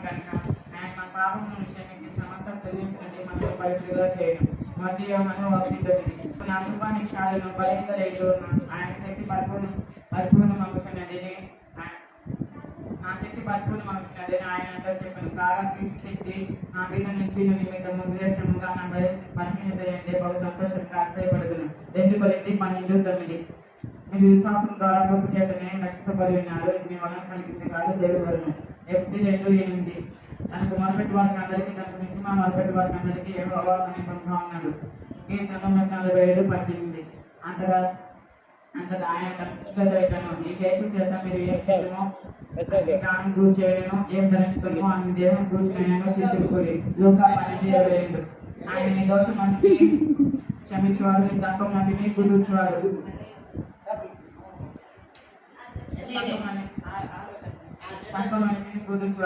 కనుక ఆయన మన పాపములను క్షమించి సమస్త చెల్లించినది మనకు పవిత్రులుగా చేయను. మధ్య 1:9 నా కృపానికి చాలును బలించలేదు ఆయన శక్తి పరిపూర్ణమగుచున్నది నా శక్తి పరిపూర్ణమగుచున్నది ఆయనతో చెప్పాను. కాగా క్రీస్తు శక్తి నా మీద నుంచి నిమిత్తము విదేశముగా నా బలహీనత అంటే బహు సంతోషంగా ఆశ్చర్యపడుతును. 2 కొరింథీ 12:9 మీరు విశ్వాసం ద్వారా ప్రభు చేతనే రక్షింపబడి ఉన్నారు. ఇది మీ వలన కనిపించే కాదు దేవుడి వలన. FC 2:8 తనకు మొదటి వారికి అందరికీ తనకు నిజమా మొదటి వారికి అందరికీ యెహోవా సమీపంగా ఉన్నాడు. కీర్తన 140:18 అంతగా ఆయన తన సృష్టిలో ఈ చేతుల చేత మీరు ఏ చేయను ప్రాణం గురి చేయను ఏం ధరించుకును అని దేహం కూర్చున్నాను చేతులుకుడి లూకా 12:22 ఆయన నీ దోషం అంటే క్షమించేవాడు నీ తప్పం అంటే కుదుర్చువాడు కుదుర్చువాడు